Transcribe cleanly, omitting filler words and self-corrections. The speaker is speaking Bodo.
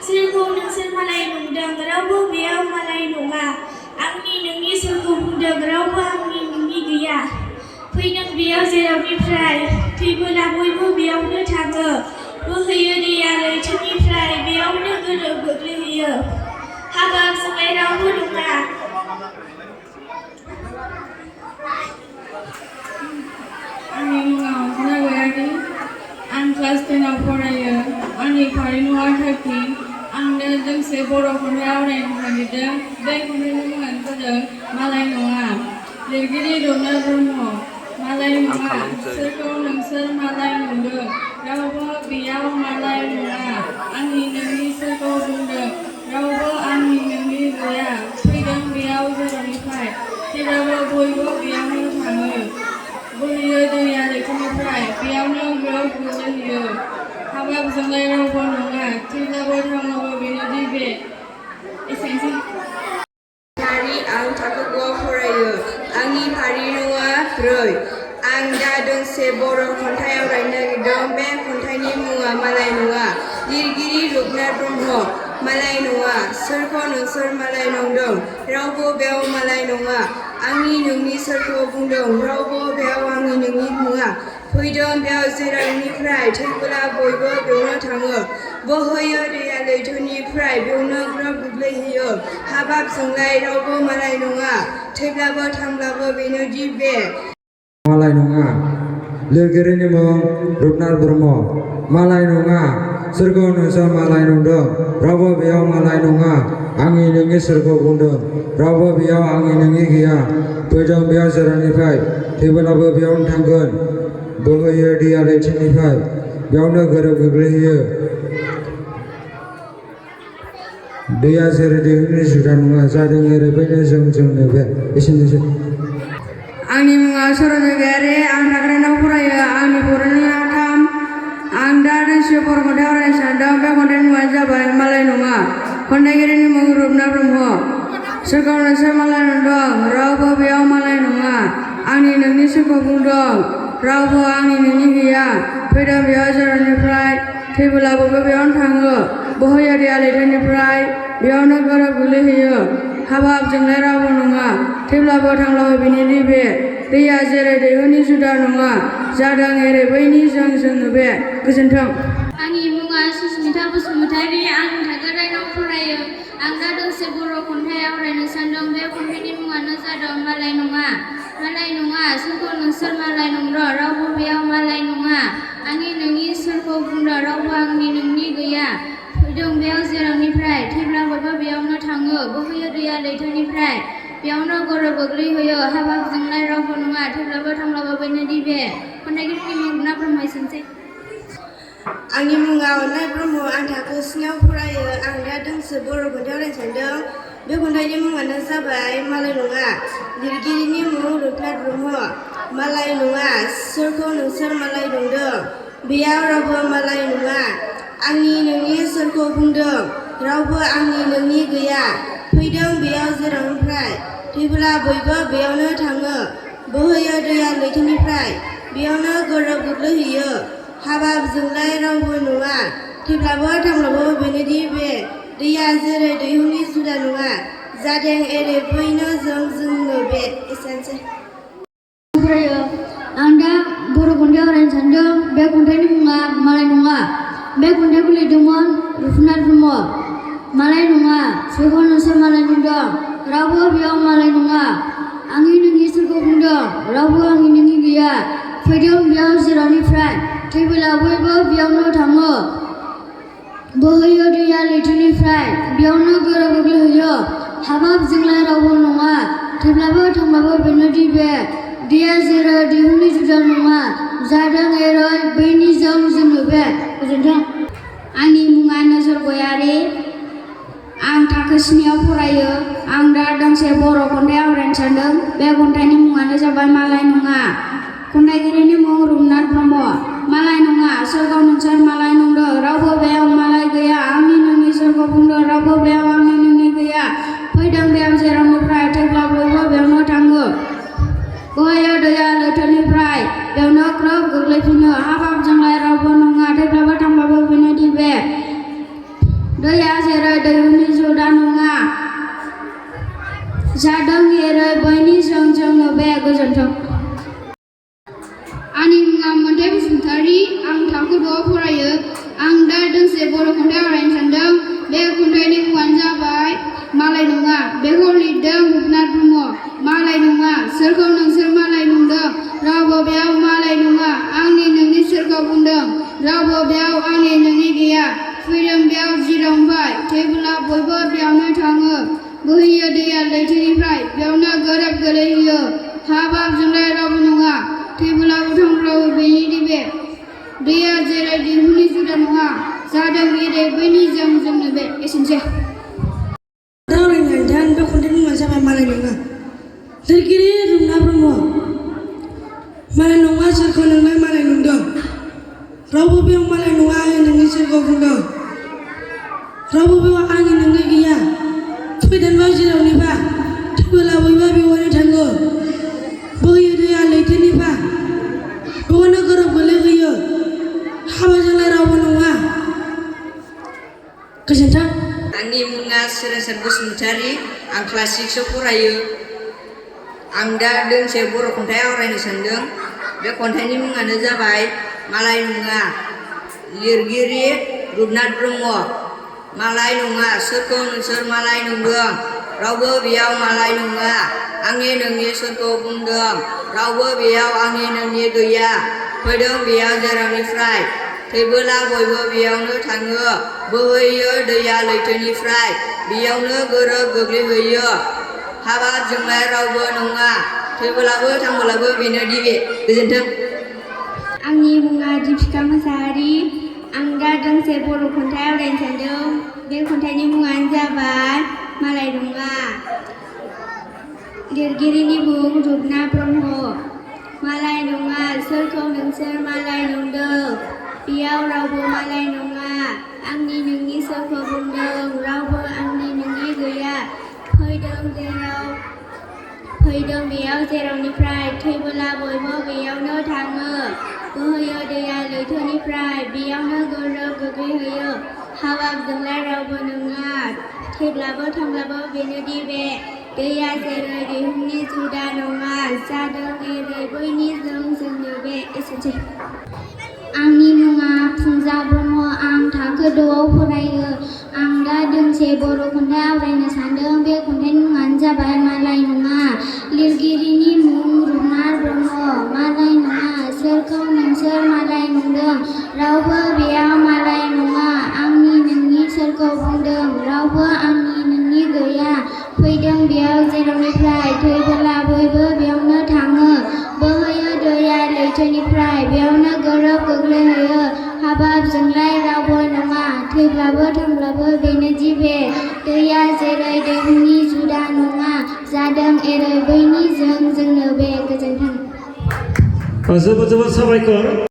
सोरखौ नोंसोर मालाय नंदों रावबो बेयाव मालाय नङा आंनि नोंनि सोरखौ बुंदों रावबो आंनि नोंनि गैया फैदों बेयाव जेरावनिफ्राय थैबोला बयबो बेयावनो थाङो बोहैयो दैया लैथोनिफ्राय बेयावनो गोग्लैहैयो हाबाब जोंलाय रावबो नङा आंनि मुङा अनसुला गयारि आं क्लास 10 आव फरायो आंनि फारि मुङा थारखि आं दा दोंसे बर' खन्थाइ आवरायनो नागिरदों बे खन्थाइनि मुङानो जादों मालाय नङा लिरगिरि रुपनाथ ब्रह्म मालाय नङा सोरखौ नोंसोर मालाय नंदों रावबो बेयाव मालाय नङा आंनि नोंनि सोरखौ बुंदों रावबो आंनि नोंनि गैया फैदों बेयाव जेरावनिफ्राय थेवब्लाबो बयबो बेयावनो थाङो बोहैयो दैया लैथोनिफ्राय बेयावनो ग्रोब गोग्लैहैयो हाबाब जोंलाय रावबो नङा थैब्लाबो थांब्लाबो बेनोदि बे एसेनोसै आं थाखो 9 फरायो आंनि फारि नङा 4 आं दा दोंसे बर' खन्थाइ आवरायनो नागिरदों बे खन्थाइनि मुङा मालाय नङा लिरगिरि रुपनाथ ब्रह्म मालाय नङा सोरखौ नोंसोर मालाय नंदों रावबो बेयाव मालाय नङा आंनि नोंनि सोरखौ बुंदों रावबो बेयाव आंनि नोंनि नङा फैदों बेयाव जेरावनिफ्राय थैबोला बयबो बेयावनो थाङो बोहैयो दैया लैथोनिफ्राय बेयावनो ग्रोब गोग्लैहैयो हाबाब जोंलाय रावबो मालाय नङा थैब्लाबो थांब्लाबो बेनोदि बे मालाय नङा लिरगिरिनि मुं रुपनाथ ब्रह्म मालाय नङा सोरखौ नोंसोर मालाय नंदों रावबो बेयाव मालाय नङा आंनि नोंनि सोरखौ बुंदों रावबो बेयाव आंनि नोंनि गैया फैदों बेयाव जेरावनिफ्राय थैब्लाबो बेयावनो थांगोन बोहैयो दैया लैथोनिफ्राय बेयावनो गोरोब गोग्लैहैयो दैया जेरै दैहुनि जुदा नङा जादों ओरैबायदिनो जोंनो बे एसेनोसै आंनि मुङा सरन्जय गयारि आं थाखो 9 फरायो आंनि फरायनाया 3 आं दा दोंसे बर' खन्थाइ आवरायनो सानदों बे खन्थाइनि मुङानो जाबाय मालाय नङा खन्थाइगिरिनि मुं रुपनाथ ब्रह्म सोरखौ नोंसोर मालाय नंदों रावबो बेयाव मालाय नङा आंनि नोंनि सोरखौ बुंदों रावबो आंनि नोंनि गैया फैदों बेयाव जेरावनिफ्राय थैबोला बयबो बेयावनो थाङो बोहैयो दैया लैथोनिफ्राय बेयावनो गोरोब गोग्लैहैयो हाबाब जोंलाय रावबो नङा थैब्लाबो थांब्लाबो बेनोदि बे दैया जेरै दैहुनि जुदा नङा जादों एरै बैनि जोंनो बे गोजोन्थों आंनि मुङा सुस्मिता बसुमतारी आं थाखो 9 आव फरायो आं दा दोंसे बर' खन्थाइ आवरायनो सानदों बे खन्थाइनि मुङानो जादों मालाय नङा सोरखौ नोंसोर मालाय नंदों रावबो बेयाव मालाय नङा आंनि नोंनि सोरखौ बुंदों रावबो आंनि नोंनि गैया फैदों बेयाव जेरावनिफ्राय थैब्ला बयबो बेयावनो थाङो बोहैयो दैया लैथोनिफ्राय बेयावनो गोरोब गोग्लैहैयो हाबाब जोंलाय रावबो नङा थैब्लाबो थांब्लाबो बेनोदि बे खन्थाइगिरिनि मुं रुपनाथ ब्रह्म एसेनोसै आंनि मुङा अननाय ब्रह्म आं थाखो 7 आव फरायो आं दा दोंसे बर' खन्थाइ आवरायनो सानदों बे खन्थाइनि मुङानो जाबाय मालाय नङा लिरगिरिनि मुं रुपनाथ ब्रह्म मालाय नङा सोरखौ नोंसोर मालाय नंदों बेयाव रावबो मालाय नङा आंनि नोंनि सोरखौ बुंदों रावबो आंनि नोंनि गैया फैदों बेयाव जेरावनिफ्राय थैब्ला बयबो बेयावनो थाङो बोहैयो दैया लैथोनिफ्राय बेयावनो गोरोब गोग्लैहैयो हाबाब जोंलाय रावबो नङा थैब्लाबो थांब्लाबो बेनोदि बे दैया जेरै दैहुनि जुदा नङा जादों एरै बैनो जोंनो बे एसेनोसै आं दा बर' खन्थाइ आवरायनो सानदों बे खन्थाइनि मुङा मालाय नङा बे खन्थाइखौ लिरदोंमोन रुपनाथ ब्रह्म मालाय नङा सोरखौ नोंसोर मालाय नंदों रावबो बेयाव मालाय नङा आंनि नोंनि सोरखौ बुंदों रावबो आंनि नोंनि गैया फैदों बेयाव जेरावनिफ्राय थैबोला बयबो बेयावनो थाङो बोहैयो दैया लैथोनिफ्राय बेयावनो गोरोब गोग्लैहैयो हाबाब जोंलाय रावबो नङा थैब्लाबो थांब्लाबो बेनोदि बे दैया जेरै दैहुनि जुदा नङा जादों एरै बैनि जोंनो बे गोजोन्थों आंनि मुङा नोजोर गयारि आं थाखो 7 आव फरायो आं दा दोंसे बर' खन्थाइ आवरायनो सानदों बे खन्थाइनि मुङानो जाबाय मालाय नङा खन्थाइगिरिनि मुं रुपनाथ ब्रह्म मालाय नङा सोरखौ नोंसोर मालाय नंदों रावबो बेयाव मालाय गैया आंनि नोंनि सोरखौ बुंदों रावबो बेयाव आंनि नोंनि गैया फैदों बेयाव जेरावनिफ्राय थैब्ला बयबो बेयावनो थाङो बोहैयो दैया लैथोनिफ्राय बेयावनो ग्रोब गोग्लैफिनो हाबाब जोंलाय रावबो नङा थैब्लाबो थांब्लाबो बेनोदि बे दैया आं दा दोंसे बर' खन्थाइ आवरायनो सानदों बे खन्थाइनि मुङानो जाबाय मालाय नङा बेखौ लिरदों रुपनाथ ब्रह्म मालाय नङा सोरखौ नोंसोर मालाय बुंदों रावबो बेयाव मालाय नङा आंनि नोंनि सोरखौ बुंदों रावबो बेयाव आंनि नोंनि गैया फैदों बेयाव जिरांबाय थेबोला बयबो बेयावनो थाङो बोहैयो दैया लैथोनिफ्राय बेयावनो गोरोब गोलैहैयो हाबाबजोंलाय रावबो नङा थैबोलाबो थांब्लाबो बेनि दिबे दैया जेरै दैहुनि जुदा नङा जादों एरै बैनि जोंनो बे एसेनोसै दा आवरायनो बे खन्थाइनि मुङा जाबाय मालाय नङा लिरगिरि रुपनाथ ब्रह्म मालाय नङा सोरखौ नोंलाय मालाय नंदों रावबो बेयाव मालाय नङा आंनि नोंनि सोरखौ बुंदों रावबो बेयाव आंनि नोंनि गैया फैदेनबा जेरावनिबा थैबोला बयबो बेवहायनो थाङो बोहैयो दैया लैथोनिबा बेवहायनो गोरोब गोलैहैयो हाबाजोंलाय रावबो नङा गोजोन्थों। आंनि मुङा सोरांसार बसुमतारी आं क्लास 6 आव फरायो आं दा दोंसे बर' खन्थाइ आवरायनो सानदों बे खन्थाइनि मुङानो जाबाय मालाय नङा लिरगिरि रुपनाथ ब्रह्म मालाय नङा सोरखौ नोंसोर मालाय नंदों रावबो बेयाव मालाय नङा आंनि नोंनि सोरखौ बुंदों रावबो बेयाव आंनि नोंनि गैया फैदों बेयाव जेरावनिफ्राय थैबोला बयबो बेयावनो थाङो बोहैयो दैया लैथोनिफ्राय बेयावनो गोरोब गोग्लैहैयो हाबाबजोंलाय रावबो नङा थैबोलाबो थांबोलाबो बेनो दिबे गोजोन्थों। आंनि मुङा दीपिका मोसाहारि आं दा दोंसे बर' खन्थाइ आवरायनो सानदों बे खन्थाइनि मुङानो जाबाय मालाय नङा लिरगिरिनि मुं रुपनाथ ब्रह्म मालाय नङा सोरखौ नोंसोर मालाय नंदों बेयाव रावबो मालाय नङा आंनि नोंनि सोरखौ बुंदों रावबो आंनि नोंनि गैया फैदों बेयाव जेरावनिफ्राय थैबोला बयबो बेयावनो थाङो बोहैयो दैया लैथोनिफ्राय बेयावनो गोरोब गोग्लैहैयो हाबाबजोंलाय रावबो नङा थैब्लाबो थांब्लाबो बेनोदि बे दैया जेरै दैहुनि जुदा नङा जादों एरै बैनि जोंनो बे एसेनोसै। आंनि मुङा फुंजा ब्रह्म आं थाखो 2 आव फरायो आं दा दोंसे बर' खन्थाइ आवरायनो सानदों बे खन्थाइनि मुङानो जाबाय मालाय नङा लिरगिरिनि मुं रुपनाथ ब्रह्म मालाय नङा सोरखौ नोंसोर मालाय नंदों रावबो बेयाव मालाय नङा आंनि नोंनि सोरखौ बुंदों रावबो आंनि नोंनि गैया फैदों बेयाव जेरावनिफ्राय थैबोला बयबो बेयावनो थाङो बोहैयो दैया लैथोनिफ्राय बेयावनो गोरोब गोग्लैहैयो हाबाबजोंलाय रावबो नङा थैब्लाबो थांब्लाबो बेनोदि बे दैया जेरै दैहुनि जुदा नङा जादों एरै बैनि जोंनो बे गोजोन्थों। जोबोद जोबोद साबायखर।